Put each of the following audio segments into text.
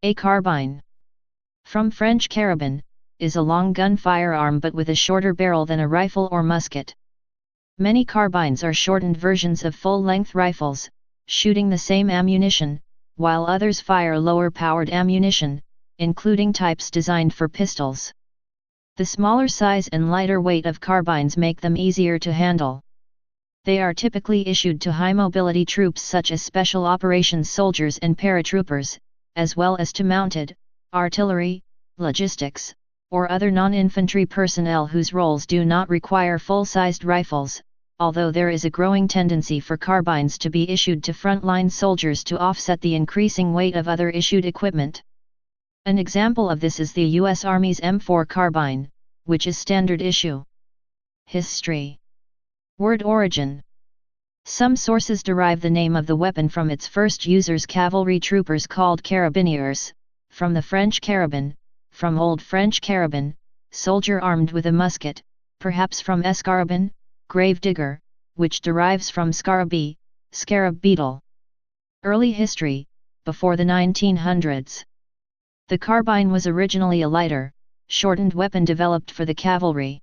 A carbine, from French carabine, is a long gun firearm but with a shorter barrel than a rifle or musket. Many carbines are shortened versions of full-length rifles, shooting the same ammunition, while others fire lower-powered ammunition, including types designed for pistols. The smaller size and lighter weight of carbines make them easier to handle. They are typically issued to high-mobility troops such as special operations soldiers and paratroopers, as well as to mounted, artillery, logistics, or other non-infantry personnel whose roles do not require full-sized rifles, although there is a growing tendency for carbines to be issued to frontline soldiers to offset the increasing weight of other issued equipment. An example of this is the U.S. Army's M4 carbine, which is standard issue. History. Word origin. Some sources derive the name of the weapon from its first users, cavalry troopers called carabiniers, from the French carabine, from Old French carabin, soldier armed with a musket, perhaps from escarabin, grave digger, which derives from scarabee, scarab beetle. Early history, before the 1900s. The carbine was originally a lighter, shortened weapon developed for the cavalry.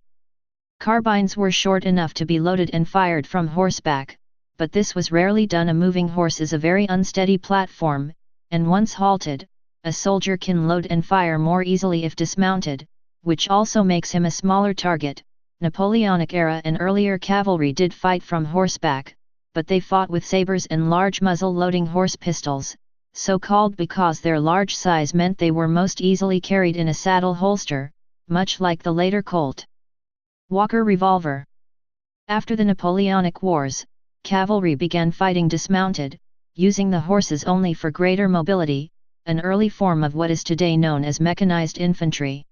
Carbines were short enough to be loaded and fired from horseback, but this was rarely done. A moving horse is a very unsteady platform, and once halted, a soldier can load and fire more easily if dismounted, which also makes him a smaller target. Napoleonic era and earlier cavalry did fight from horseback, but they fought with sabers and large muzzle-loading horse pistols, so called because their large size meant they were most easily carried in a saddle holster, much like the later Colt. Walker revolver. After the Napoleonic Wars, cavalry began fighting dismounted, using the horses only for greater mobility, an early form of what is today known as mechanized infantry.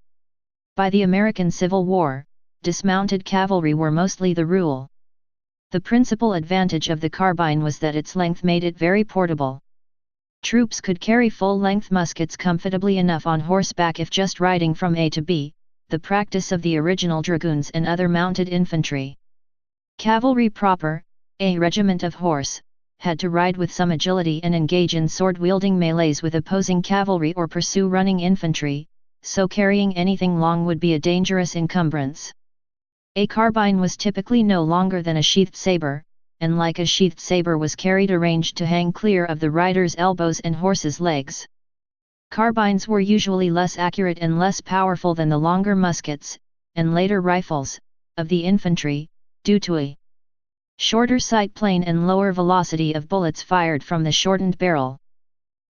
By the American Civil War, dismounted cavalry were mostly the rule. The principal advantage of the carbine was that its length made it very portable. Troops could carry full-length muskets comfortably enough on horseback if just riding from A to B, the practice of the original dragoons and other mounted infantry. Cavalry proper, a regiment of horse, had to ride with some agility and engage in sword-wielding melees with opposing cavalry or pursue running infantry, so carrying anything long would be a dangerous encumbrance. A carbine was typically no longer than a sheathed saber, and like a sheathed saber was carried arranged to hang clear of the rider's elbows and horse's legs. Carbines were usually less accurate and less powerful than the longer muskets, and later rifles, of the infantry, due to a shorter sight plane and lower velocity of bullets fired from the shortened barrel.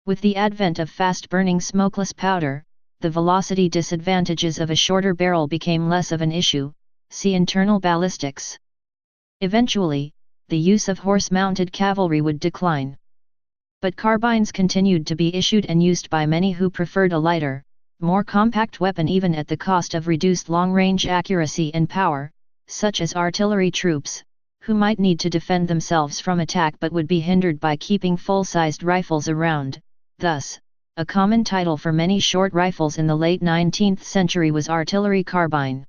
With the advent of fast-burning smokeless powder, the velocity disadvantages of a shorter barrel became less of an issue. See internal ballistics. Eventually, the use of horse-mounted cavalry would decline. But carbines continued to be issued and used by many who preferred a lighter, more compact weapon even at the cost of reduced long-range accuracy and power, such as artillery troops, who might need to defend themselves from attack but would be hindered by keeping full-sized rifles around. Thus, a common title for many short rifles in the late 19th century was artillery carbine.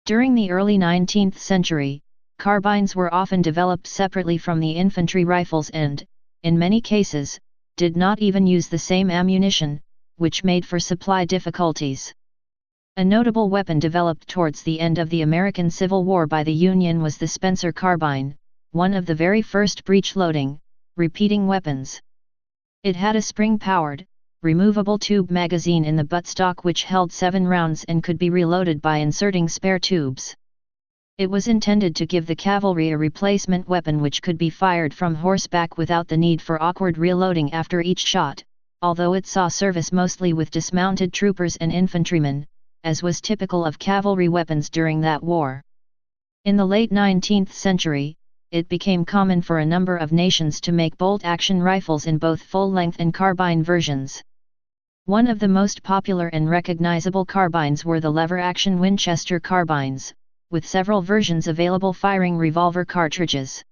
During the early 19th century, carbines were often developed separately from the infantry rifles and, in many cases, did not even use the same ammunition, which made for supply difficulties. A notable weapon developed towards the end of the American Civil War by the Union was the Spencer carbine, one of the very first breech-loading, repeating weapons. It had a spring-powered, removable tube magazine in the buttstock which held 7 rounds and could be reloaded by inserting spare tubes. It was intended to give the cavalry a replacement weapon which could be fired from horseback without the need for awkward reloading after each shot, although it saw service mostly with dismounted troopers and infantrymen, as was typical of cavalry weapons during that war. In the late 19th century, it became common for a number of nations to make bolt-action rifles in both full-length and carbine versions. One of the most popular and recognizable carbines were the lever-action Winchester carbines, with several versions available firing revolver cartridges.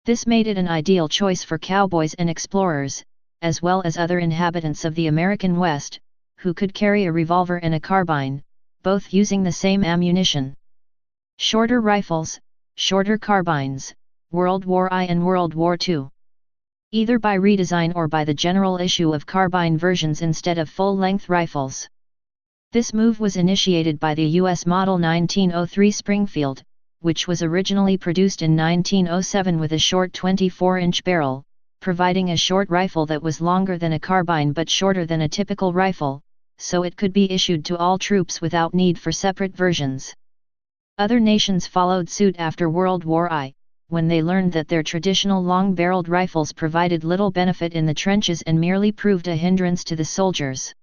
This made it an ideal choice for cowboys and explorers, as well as other inhabitants of the American West, who could carry a revolver and a carbine, both using the same ammunition. Shorter rifles, shorter carbines, World War I and World War II. either by redesign or by the general issue of carbine versions instead of full-length rifles. This move was initiated by the U.S. Model 1903 Springfield, which was originally produced in 1907 with a short 24-inch barrel, providing a short rifle that was longer than a carbine but shorter than a typical rifle, so it could be issued to all troops without need for separate versions. Other nations followed suit after World War I, when they learned that their traditional long-barreled rifles provided little benefit in the trenches and merely proved a hindrance to the soldiers.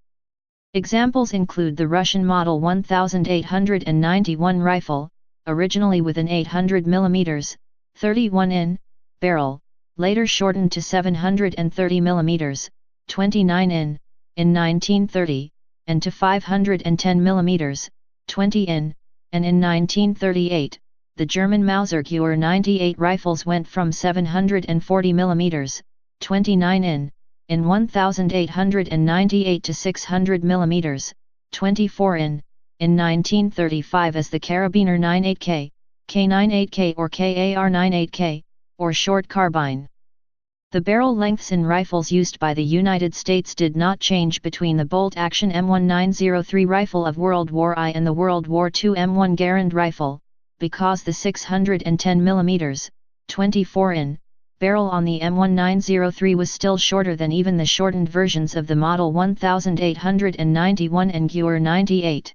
Examples include the Russian Model 1891 rifle, originally with an 800 mm, 31 in, barrel, later shortened to 730 mm, 29 in 1930, and to 510 mm, 20 in, and in 1938, the German Mausergewehre 98 rifles went from 740 mm, 29 in 1898 to 600 mm, 24 in 1935 as the Carabiner 98K, K98K or KAR98K, or short carbine. The barrel lengths in rifles used by the United States did not change between the bolt-action M1903 rifle of World War I and the World War II M1 Garand rifle, because the 610 mm, 24 in, barrel on the M1903 was still shorter than even the shortened versions of the Model 1891 and Gewehre 98.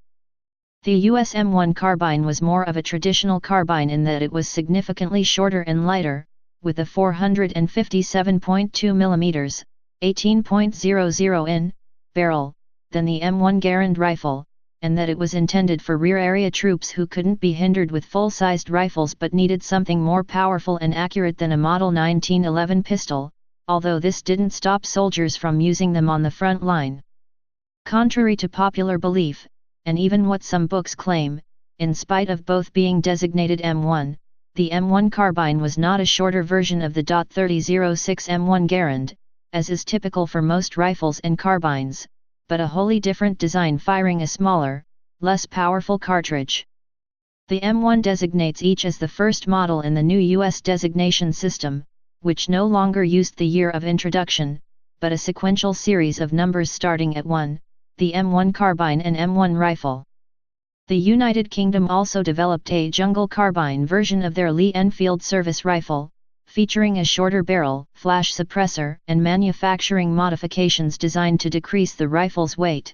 The US M1 carbine was more of a traditional carbine in that it was significantly shorter and lighter, with a 457.2 mm, 18.00 in, barrel, than the M1 Garand rifle, and that it was intended for rear-area troops who couldn't be hindered with full-sized rifles but needed something more powerful and accurate than a Model 1911 pistol, although this didn't stop soldiers from using them on the front line. Contrary to popular belief, and even what some books claim, in spite of both being designated M1, the M1 carbine was not a shorter version of the .3006 M1 Garand, as is typical for most rifles and carbines, but a wholly different design firing a smaller, less powerful cartridge. The M1 designates each as the first model in the new US designation system, which no longer used the year of introduction, but a sequential series of numbers starting at 1, the M1 carbine and M1 rifle. The United Kingdom also developed a jungle carbine version of their Lee Enfield service rifle, featuring a shorter barrel, flash suppressor, and manufacturing modifications designed to decrease the rifle's weight.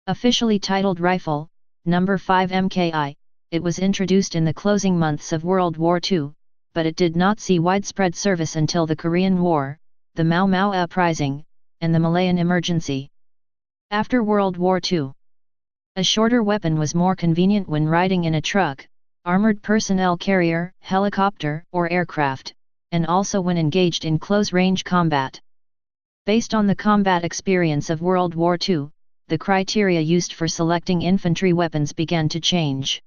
Officially titled Rifle, No. 5 MKI, it was introduced in the closing months of World War II, but it did not see widespread service until the Korean War, the Mau Mau Uprising, and the Malayan Emergency. After World War II, a shorter weapon was more convenient when riding in a truck, armored personnel carrier, helicopter, or aircraft, and also when engaged in close-range combat. Based on the combat experience of World War II, the criteria used for selecting infantry weapons began to change.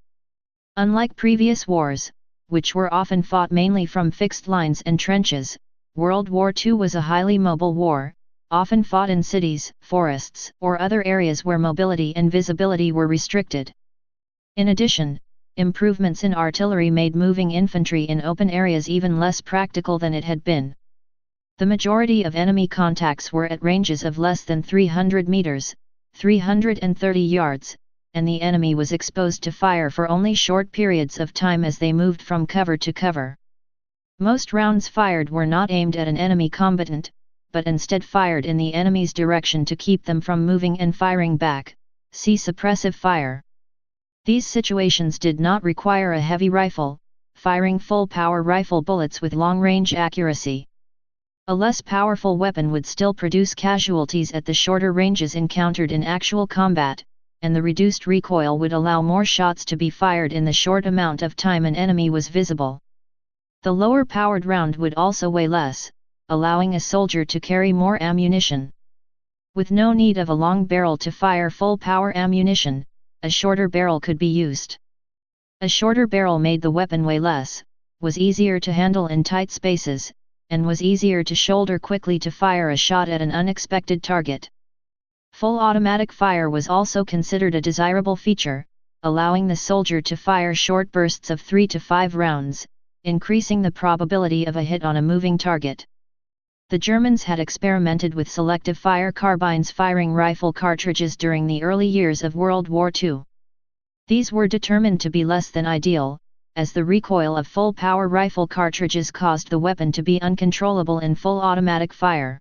Unlike previous wars, which were often fought mainly from fixed lines and trenches, World War II was a highly mobile war, often fought in cities, forests, or other areas where mobility and visibility were restricted. In addition, improvements in artillery made moving infantry in open areas even less practical than it had been. The majority of enemy contacts were at ranges of less than 300 meters, 330 yards, and the enemy was exposed to fire for only short periods of time as they moved from cover to cover. Most rounds fired were not aimed at an enemy combatant, but instead fired in the enemy's direction to keep them from moving and firing back. See suppressive fire. These situations did not require a heavy rifle, firing full-power rifle bullets with long-range accuracy. A less powerful weapon would still produce casualties at the shorter ranges encountered in actual combat, and the reduced recoil would allow more shots to be fired in the short amount of time an enemy was visible. The lower-powered round would also weigh less, allowing a soldier to carry more ammunition. With no need of a long barrel to fire full-power ammunition, a shorter barrel could be used. A shorter barrel made the weapon weigh less, was easier to handle in tight spaces, and was easier to shoulder quickly to fire a shot at an unexpected target. Full automatic fire was also considered a desirable feature, allowing the soldier to fire short bursts of 3 to 5 rounds, increasing the probability of a hit on a moving target. The Germans had experimented with selective fire carbines firing rifle cartridges during the early years of World War II. These were determined to be less than ideal, as the recoil of full-power rifle cartridges caused the weapon to be uncontrollable in full automatic fire.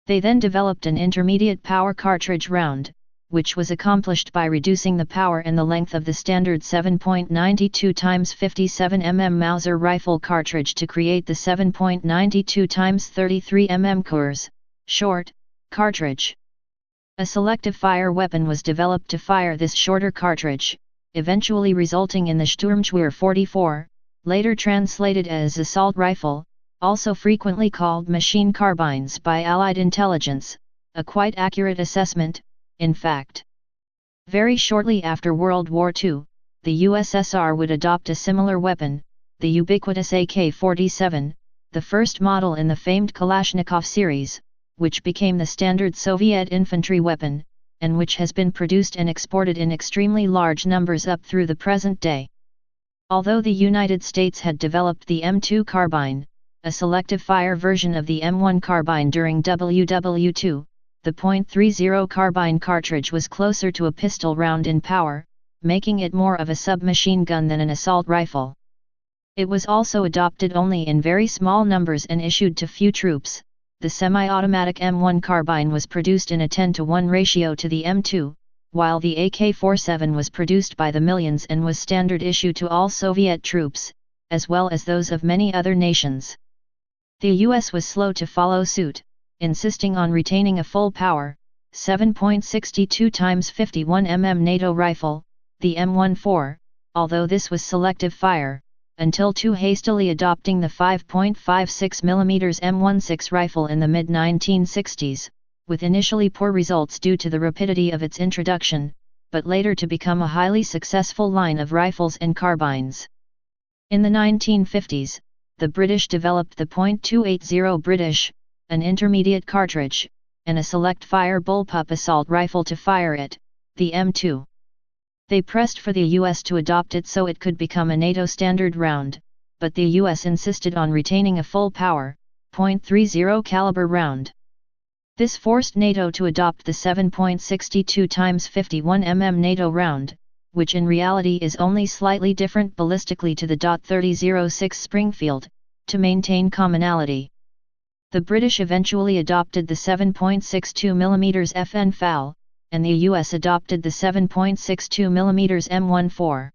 They then developed an intermediate power cartridge round, which was accomplished by reducing the power and the length of the standard 7.92 x 57 mm Mauser rifle cartridge to create the 7.92 x 33 mm Kurs, short, cartridge. A selective fire weapon was developed to fire this shorter cartridge, eventually resulting in the Sturmgewehr 44, later translated as assault rifle, also frequently called machine carbines by Allied intelligence, a quite accurate assessment, in fact. Very shortly after World War II, the USSR would adopt a similar weapon, the ubiquitous AK-47, the first model in the famed Kalashnikov series, which became the standard Soviet infantry weapon, and which has been produced and exported in extremely large numbers up through the present day. Although the United States had developed the M2 carbine, a selective fire version of the M1 carbine during WW2, the .30 carbine cartridge was closer to a pistol round in power, making it more of a submachine gun than an assault rifle. It was also adopted only in very small numbers and issued to few troops. The semi-automatic M1 carbine was produced in a 10-to-1 ratio to the M2, while the AK-47 was produced by the millions and was standard issue to all Soviet troops, as well as those of many other nations. The US was slow to follow suit, insisting on retaining a full-power, 7.62 x 51 mm NATO rifle, the M14, although this was selective fire, until too hastily adopting the 5.56 mm M16 rifle in the mid-1960s, with initially poor results due to the rapidity of its introduction, but later to become a highly successful line of rifles and carbines. In the 1950s, the British developed the .280 British, an intermediate cartridge, and a select-fire bullpup assault rifle to fire it, the M2. They pressed for the US to adopt it so it could become a NATO standard round, but the US insisted on retaining a full-power, .30 caliber round. This forced NATO to adopt the 7.62 x 51 mm NATO round, which in reality is only slightly different ballistically to the .30-06 Springfield, to maintain commonality. The British eventually adopted the 7.62 mm FN FAL, and the US adopted the 7.62 mm M14.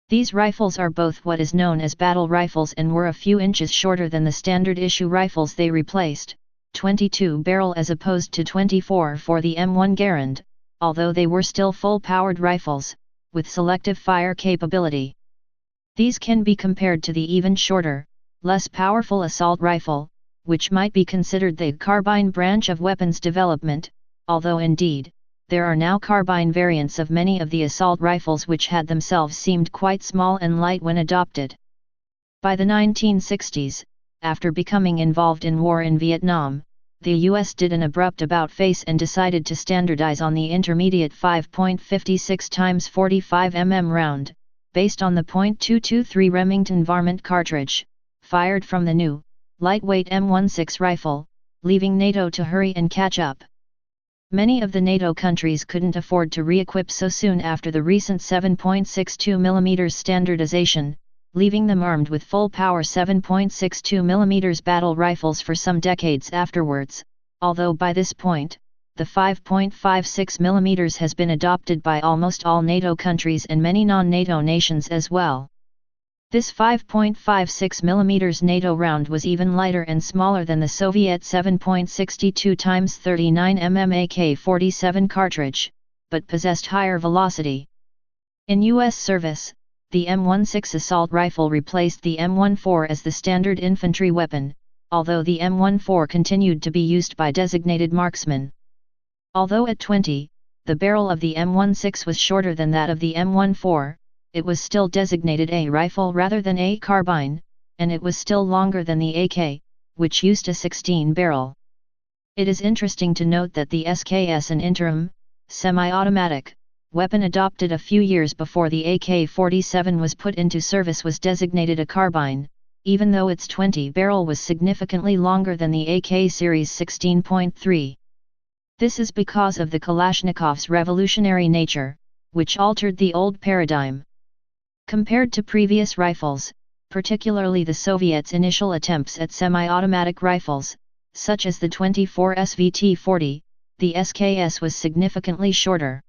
These rifles are both what is known as battle rifles and were a few inches shorter than the standard issue rifles they replaced, 22 barrel as opposed to 24 for the M1 Garand, although they were still full-powered rifles, with selective fire capability. These can be compared to the even shorter, less powerful assault rifle, which might be considered the carbine branch of weapons development, although indeed, there are now carbine variants of many of the assault rifles which had themselves seemed quite small and light when adopted. By the 1960s, after becoming involved in war in Vietnam, the US did an abrupt about-face and decided to standardize on the intermediate 5.56 x 45 mm round, based on the .223 Remington varmint cartridge, fired from the new, lightweight M16 rifle, leaving NATO to hurry and catch up. Many of the NATO countries couldn't afford to re-equip so soon after the recent 7.62 mm standardization, leaving them armed with full-power 7.62 mm battle rifles for some decades afterwards, although by this point, the 5.56 mm has been adopted by almost all NATO countries and many non-NATO nations as well. This 5.56 mm NATO round was even lighter and smaller than the Soviet 7.62 x 39 mm AK-47 cartridge, but possessed higher velocity. In U.S. service, the M16 assault rifle replaced the M14 as the standard infantry weapon, although the M14 continued to be used by designated marksmen. Although at 20, the barrel of the M16 was shorter than that of the M14, it was still designated a rifle rather than a carbine, and it was still longer than the AK, which used a 16 barrel. It is interesting to note that the SKS, an interim, semi-automatic, weapon adopted a few years before the AK-47 was put into service, was designated a carbine, even though its 20 barrel was significantly longer than the AK series 16.3. This is because of the Kalashnikov's revolutionary nature, which altered the old paradigm. Compared to previous rifles, particularly the Soviets' initial attempts at semi-automatic rifles, such as the 24 SVT-40, the SKS was significantly shorter.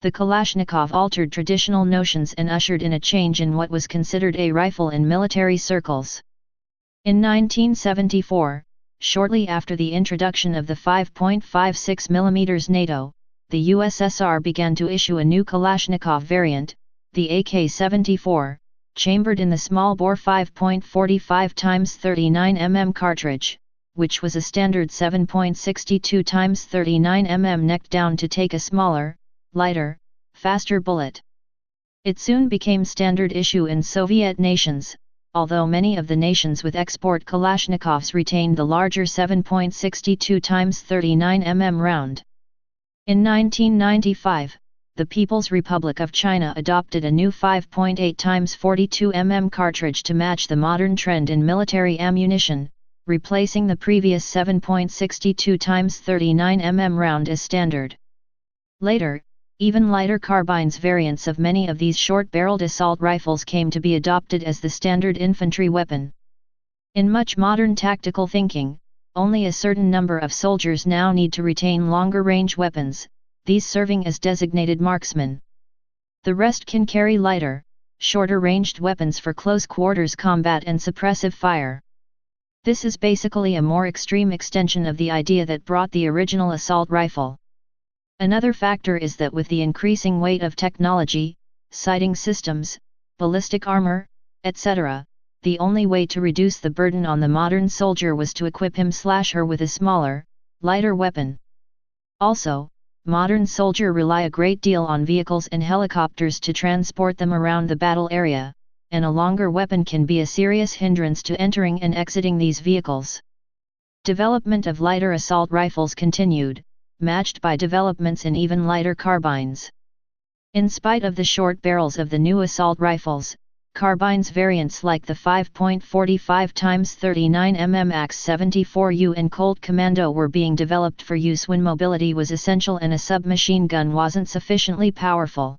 The Kalashnikov altered traditional notions and ushered in a change in what was considered a rifle in military circles. In 1974, shortly after the introduction of the 5.56 mm NATO, the USSR began to issue a new Kalashnikov variant, the AK-74, chambered in the small-bore 5.45 x 39 mm cartridge, which was a standard 7.62 x 39 mm neck down to take a smaller, lighter, faster bullet. It soon became standard issue in Soviet nations, although many of the nations with export Kalashnikovs retained the larger 7.62 x 39 mm round. In 1995, the People's Republic of China adopted a new 5.8 x 42 mm cartridge to match the modern trend in military ammunition, replacing the previous 7.62 x 39 mm round as standard. Later, even lighter carbines variants of many of these short-barreled assault rifles came to be adopted as the standard infantry weapon. In much modern tactical thinking, only a certain number of soldiers now need to retain longer-range weapons, these serving as designated marksmen. The rest can carry lighter, shorter-ranged weapons for close-quarters combat and suppressive fire. This is basically a more extreme extension of the idea that brought the original assault rifle. Another factor is that with the increasing weight of technology, sighting systems, ballistic armor, etc., the only way to reduce the burden on the modern soldier was to equip him/her with a smaller, lighter weapon. Also, modern soldiers rely a great deal on vehicles and helicopters to transport them around the battle area, and a longer weapon can be a serious hindrance to entering and exiting these vehicles. Development of lighter assault rifles continued, matched by developments in even lighter carbines. In spite of the short barrels of the new assault rifles, carbines variants like the 5.45 x 39 mm AX-74U and Colt Commando were being developed for use when mobility was essential and a submachine gun wasn't sufficiently powerful.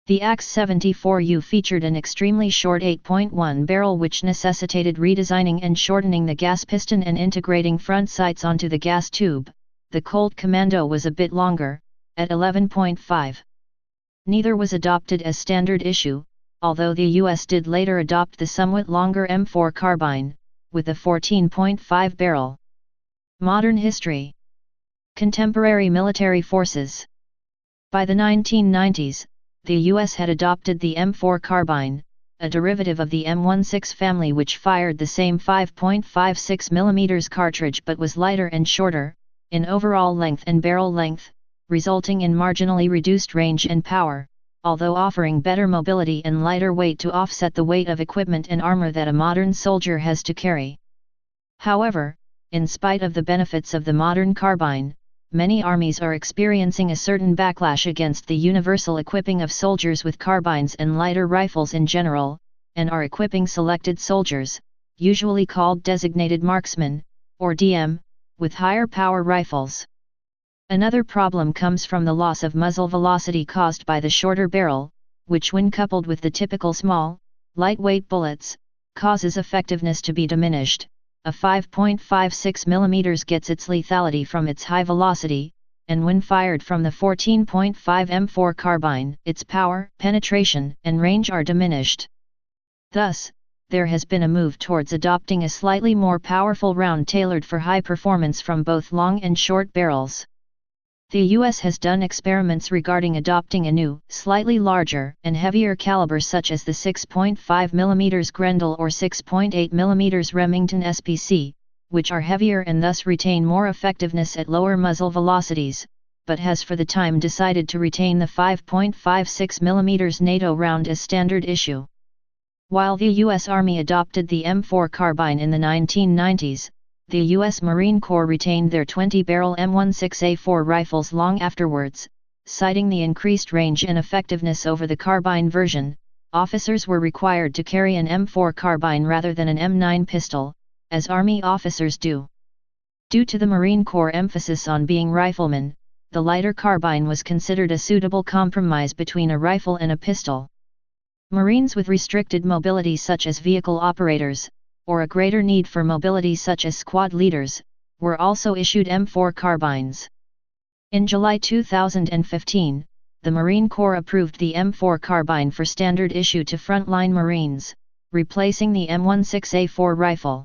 The AX-74U featured an extremely short 8.1 barrel which necessitated redesigning and shortening the gas piston and integrating front sights onto the gas tube. The Colt Commando was a bit longer, at 11.5. Neither was adopted as standard issue, although the US did later adopt the somewhat longer M4 carbine, with a 14.5 barrel. Modern history. Contemporary military forces. By the 1990s, the US had adopted the M4 carbine, a derivative of the M16 family which fired the same 5.56 mm cartridge but was lighter and shorter, in overall length and barrel length, resulting in marginally reduced range and power, although offering better mobility and lighter weight to offset the weight of equipment and armor that a modern soldier has to carry. However, in spite of the benefits of the modern carbine, many armies are experiencing a certain backlash against the universal equipping of soldiers with carbines and lighter rifles in general, and are equipping selected soldiers, usually called designated marksmen, or DM, with higher power rifles. Another problem comes from the loss of muzzle velocity caused by the shorter barrel, which when coupled with the typical small, lightweight bullets, causes effectiveness to be diminished. A 5.56 mm gets its lethality from its high velocity, and when fired from the 14.5 M4 carbine, its power, penetration, and range are diminished. Thus, there has been a move towards adopting a slightly more powerful round tailored for high performance from both long and short barrels. The US has done experiments regarding adopting a new, slightly larger, and heavier caliber such as the 6.5 mm Grendel or 6.8 mm Remington SPC, which are heavier and thus retain more effectiveness at lower muzzle velocities, but has for the time decided to retain the 5.56 mm NATO round as standard issue. While the US Army adopted the M4 carbine in the 1990s, the U.S. Marine Corps retained their 20-barrel M16A4 rifles long afterwards, citing the increased range and effectiveness over the carbine version, officers were required to carry an M4 carbine rather than an M9 pistol, as Army officers do. Due to the Marine Corps' emphasis on being riflemen, the lighter carbine was considered a suitable compromise between a rifle and a pistol. Marines with restricted mobility such as vehicle operators, or a greater need for mobility such as squad leaders, were also issued M4 carbines. In July 2015, the Marine Corps approved the M4 carbine for standard issue to frontline Marines, replacing the M16A4 rifle.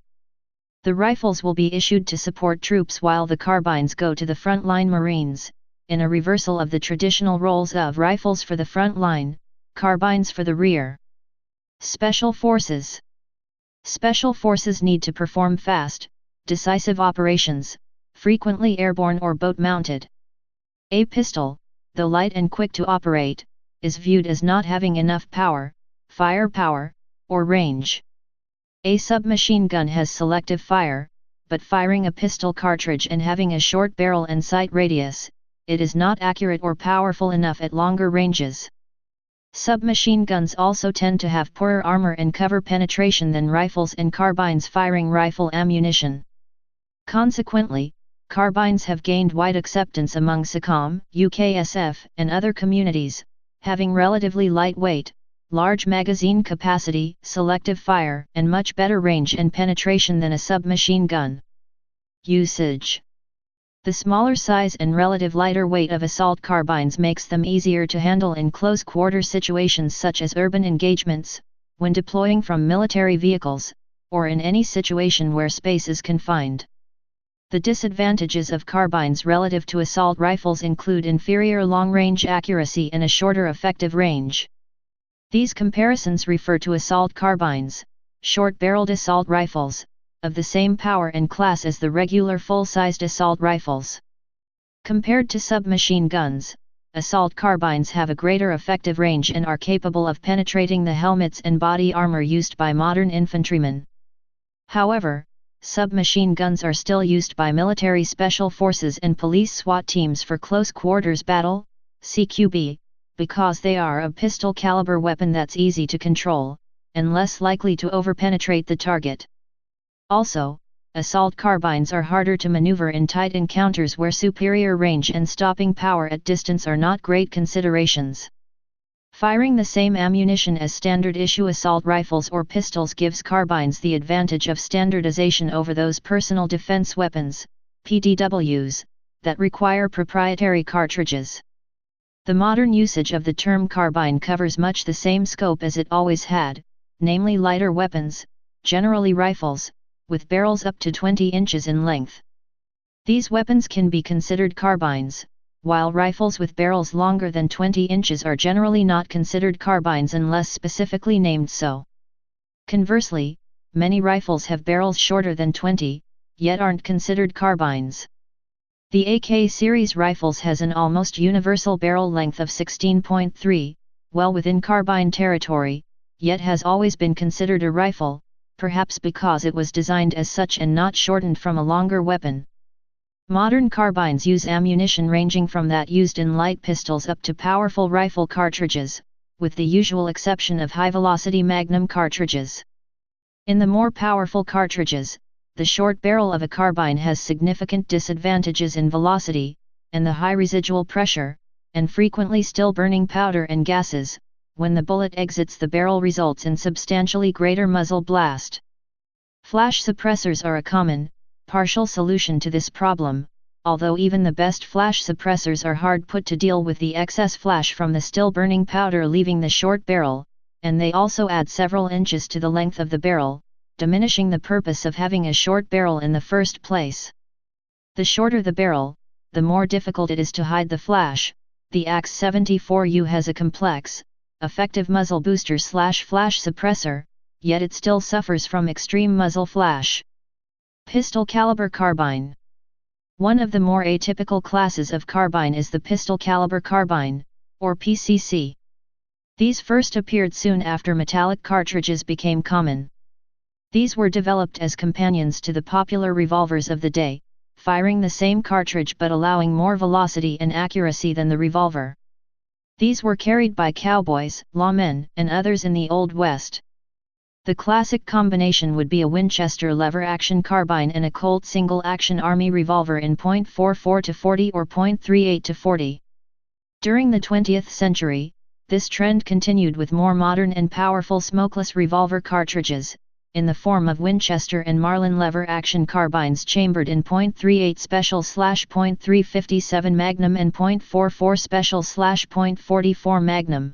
The rifles will be issued to support troops while the carbines go to the frontline Marines, in a reversal of the traditional roles of rifles for the front line, carbines for the rear. Special Forces. Special forces need to perform fast, decisive operations, frequently airborne or boat-mounted. A pistol, though light and quick to operate, is viewed as not having enough power, firepower, or range. A submachine gun has selective fire, but firing a pistol cartridge and having a short barrel and sight radius, it is not accurate or powerful enough at longer ranges. Submachine guns also tend to have poorer armor and cover penetration than rifles and carbines firing rifle ammunition. Consequently, carbines have gained wide acceptance among SOCOM, UKSF, and other communities, having relatively light weight, large magazine capacity, selective fire, and much better range and penetration than a submachine gun. Usage. The smaller size and relative lighter weight of assault carbines makes them easier to handle in close-quarter situations such as urban engagements, when deploying from military vehicles, or in any situation where space is confined. The disadvantages of carbines relative to assault rifles include inferior long-range accuracy and a shorter effective range. These comparisons refer to assault carbines, short-barreled assault rifles, of the same power and class as the regular full-sized assault rifles. Compared to submachine guns, assault carbines have a greater effective range and are capable of penetrating the helmets and body armor used by modern infantrymen. However, submachine guns are still used by military special forces and police SWAT teams for close quarters battle, CQB, because they are a pistol caliber weapon that's easy to control, and less likely to overpenetrate the target. Also, assault carbines are harder to maneuver in tight encounters where superior range and stopping power at distance are not great considerations. Firing the same ammunition as standard issue assault rifles or pistols gives carbines the advantage of standardization over those personal defense weapons, PDWs, that require proprietary cartridges. The modern usage of the term carbine covers much the same scope as it always had, namely lighter weapons, generally rifles, with barrels up to 20 inches in length. These weapons can be considered carbines, while rifles with barrels longer than 20 inches are generally not considered carbines unless specifically named so. Conversely, many rifles have barrels shorter than 20, yet aren't considered carbines. The AK series rifles has an almost universal barrel length of 16.3, well within carbine territory, yet has always been considered a rifle, perhaps because it was designed as such and not shortened from a longer weapon. Modern carbines use ammunition ranging from that used in light pistols up to powerful rifle cartridges, with the usual exception of high-velocity magnum cartridges. In the more powerful cartridges, the short barrel of a carbine has significant disadvantages in velocity, and the high residual pressure, and frequently still burning powder and gases. When the bullet exits the barrel results in substantially greater muzzle blast. Flash suppressors are a common, partial solution to this problem, although even the best flash suppressors are hard put to deal with the excess flash from the still burning powder leaving the short barrel, and they also add several inches to the length of the barrel, diminishing the purpose of having a short barrel in the first place. The shorter the barrel, the more difficult it is to hide the flash. The AX-74U has a complex, effective muzzle booster/flash suppressor, yet it still suffers from extreme muzzle flash. Pistol caliber carbine. One of the more atypical classes of carbine is the pistol caliber carbine, or PCC. These first appeared soon after metallic cartridges became common. These were developed as companions to the popular revolvers of the day, firing the same cartridge but allowing more velocity and accuracy than the revolver. These were carried by cowboys, lawmen, and others in the Old West. The classic combination would be a Winchester lever-action carbine and a Colt single-action Army revolver in .44 to 40 or .38 to 40. During the 20th century, this trend continued with more modern and powerful smokeless revolver cartridges, in the form of Winchester and Marlin lever-action carbines chambered in .38 special/.357 Magnum and .44 special/.44 Magnum.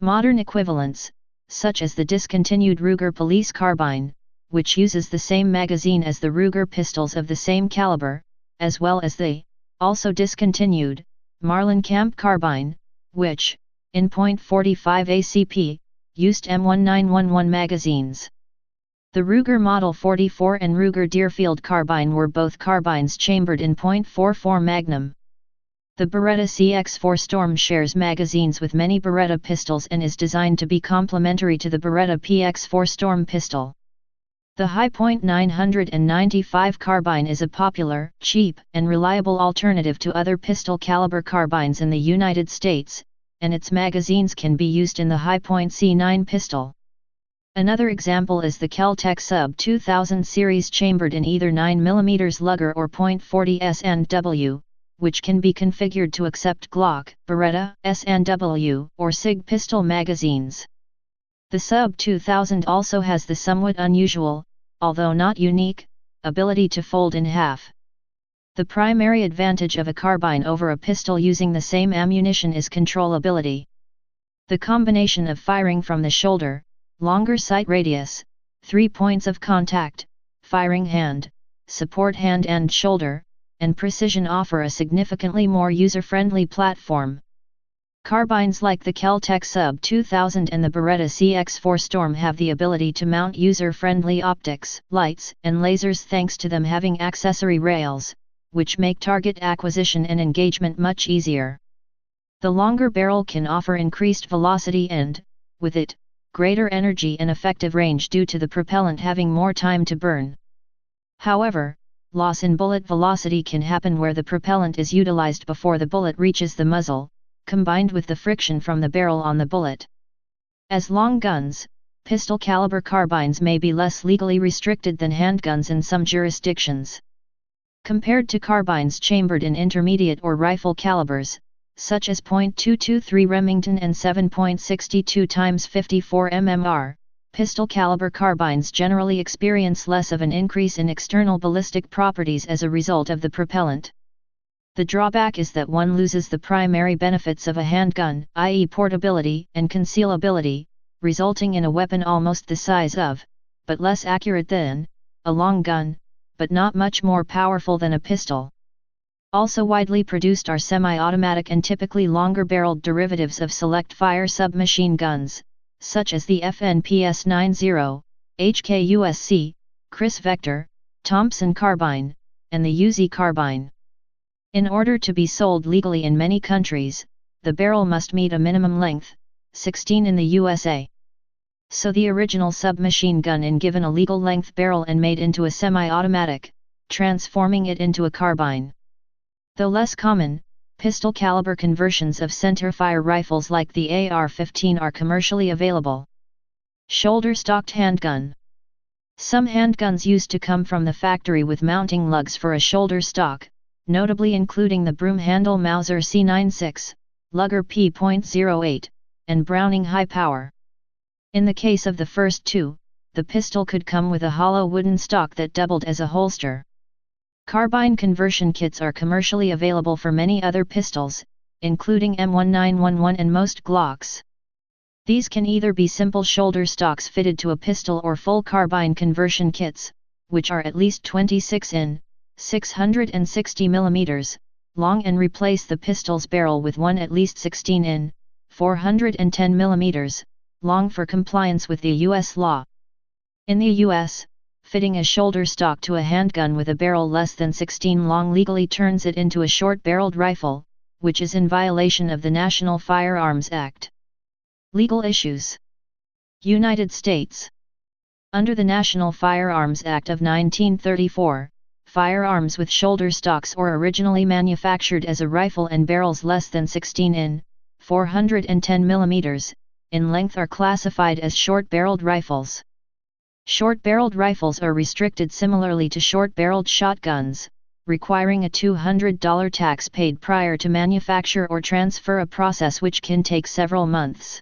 Modern equivalents, such as the discontinued Ruger Police Carbine, which uses the same magazine as the Ruger pistols of the same caliber, as well as the, also discontinued, Marlin Camp Carbine, which, in .45 ACP, used M1911 magazines. The Ruger Model 44 and Ruger Deerfield Carbine were both carbines chambered in .44 Magnum. The Beretta CX4 Storm shares magazines with many Beretta pistols and is designed to be complementary to the Beretta PX4 Storm pistol. The High .995 carbine is a popular, cheap, and reliable alternative to other pistol caliber carbines in the United States, and its magazines can be used in the High .C9 pistol. Another example is the Kel-Tec Sub 2000 series chambered in either 9mm Luger or .40 S&W, which can be configured to accept Glock, Beretta, S&W, or SIG pistol magazines. The Sub 2000 also has the somewhat unusual, although not unique, ability to fold in half. The primary advantage of a carbine over a pistol using the same ammunition is controllability. The combination of firing from the shoulder, longer sight radius, 3 points of contact, firing hand, support hand and shoulder, and precision offer a significantly more user-friendly platform. Carbines like the Kel-Tec Sub 2000 and the Beretta CX4 Storm have the ability to mount user-friendly optics, lights, and lasers thanks to them having accessory rails, which make target acquisition and engagement much easier. The longer barrel can offer increased velocity and, with it, greater energy and effective range due to the propellant having more time to burn. However, loss in bullet velocity can happen where the propellant is utilized before the bullet reaches the muzzle, combined with the friction from the barrel on the bullet. As long guns, pistol caliber carbines may be less legally restricted than handguns in some jurisdictions. Compared to carbines chambered in intermediate or rifle calibers, such as .223 Remington and 7.62 x 54 mmR, pistol caliber carbines generally experience less of an increase in external ballistic properties as a result of the propellant. The drawback is that one loses the primary benefits of a handgun, i.e. portability and concealability, resulting in a weapon almost the size of, but less accurate than, a long gun, but not much more powerful than a pistol. Also widely produced are semi-automatic and typically longer-barreled derivatives of select-fire submachine guns, such as the FNPS 90, HKUSC, Chris Vector, Thompson Carbine, and the Uzi Carbine. In order to be sold legally in many countries, the barrel must meet a minimum length, 16 in the USA. So the original submachine gun is given a legal length barrel and made into a semi-automatic, transforming it into a carbine. Though less common, pistol caliber conversions of centerfire rifles like the AR-15 are commercially available. Shoulder-stocked handgun. Some handguns used to come from the factory with mounting lugs for a shoulder stock, notably including the broom handle Mauser C96, Luger P.08, and Browning High Power. In the case of the first two, the pistol could come with a hollow wooden stock that doubled as a holster. Carbine conversion kits are commercially available for many other pistols, including M1911 and most Glocks. These can either be simple shoulder stocks fitted to a pistol or full carbine conversion kits, which are at least 26 in, 660 mm, long and replace the pistol's barrel with one at least 16 in, 410 mm, long for compliance with the U.S. law. In the U.S., fitting a shoulder stock to a handgun with a barrel less than 16 long legally turns it into a short-barreled rifle, which is in violation of the National Firearms Act. Legal issues. United States. Under the National Firearms Act of 1934, firearms with shoulder stocks or originally manufactured as a rifle and barrels less than 16 in, 410 mm, in length are classified as short-barreled rifles. Short-barreled rifles are restricted similarly to short-barreled shotguns, requiring a $200 tax paid prior to manufacture or transfer, a process which can take several months.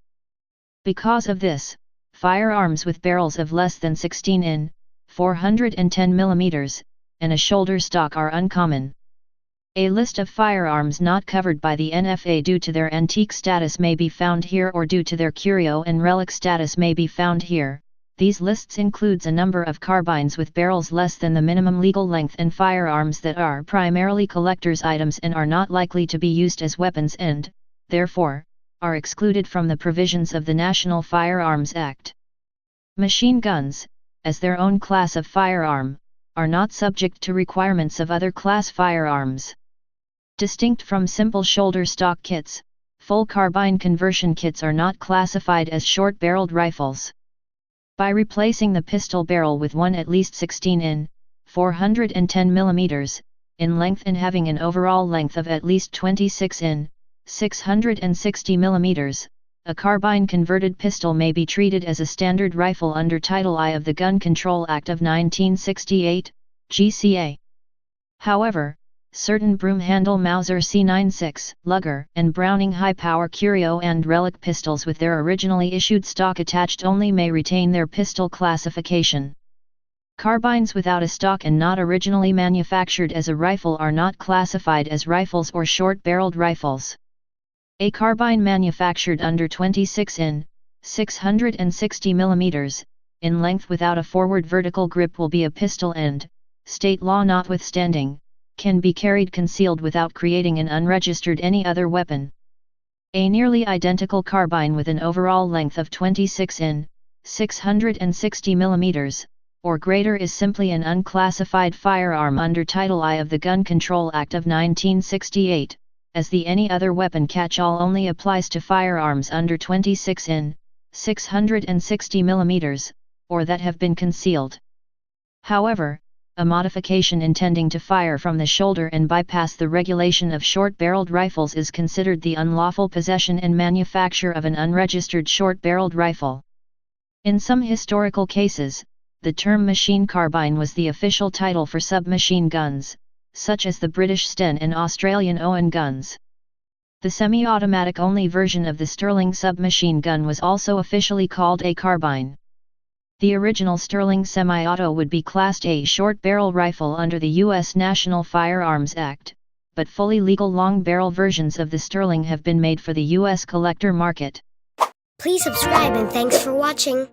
Because of this, firearms with barrels of less than 16 in, 410 mm, and a shoulder stock are uncommon. A list of firearms not covered by the NFA due to their antique status may be found here, or due to their curio and relic status may be found here. These lists includes a number of carbines with barrels less than the minimum legal length and firearms that are primarily collector's items and are not likely to be used as weapons and, therefore, are excluded from the provisions of the National Firearms Act. Machine guns, as their own class of firearm, are not subject to requirements of other class firearms. Distinct from simple shoulder stock kits, full carbine conversion kits are not classified as short-barreled rifles. By replacing the pistol barrel with one at least 16 in, 410 mm, in length and having an overall length of at least 26 in, 660 mm, a carbine-converted pistol may be treated as a standard rifle under Title I of the Gun Control Act of 1968, GCA. However, certain broom-handle Mauser C96, Luger, and Browning high-power curio and relic pistols with their originally issued stock attached only may retain their pistol classification. Carbines without a stock and not originally manufactured as a rifle are not classified as rifles or short-barreled rifles. A carbine manufactured under 26 in, 660 mm, in length without a forward vertical grip will be a pistol and, state law notwithstanding, can be carried concealed without creating an unregistered any other weapon. A nearly identical carbine with an overall length of 26 in, 660 mm, or greater is simply an unclassified firearm under Title I of the Gun Control Act of 1968, as the any other weapon catch-all only applies to firearms under 26 in, 660 mm, or that have been concealed. However, a modification intending to fire from the shoulder and bypass the regulation of short-barreled rifles is considered the unlawful possession and manufacture of an unregistered short-barreled rifle. In some historical cases, the term machine carbine was the official title for submachine guns, such as the British Sten and Australian Owen guns. The semi-automatic only version of the Sterling submachine gun was also officially called a carbine. The original Sterling semi-auto would be classed a short-barrel rifle under the U.S. National Firearms Act, but fully legal long-barrel versions of the Sterling have been made for the U.S. collector market. Please subscribe and thanks for watching.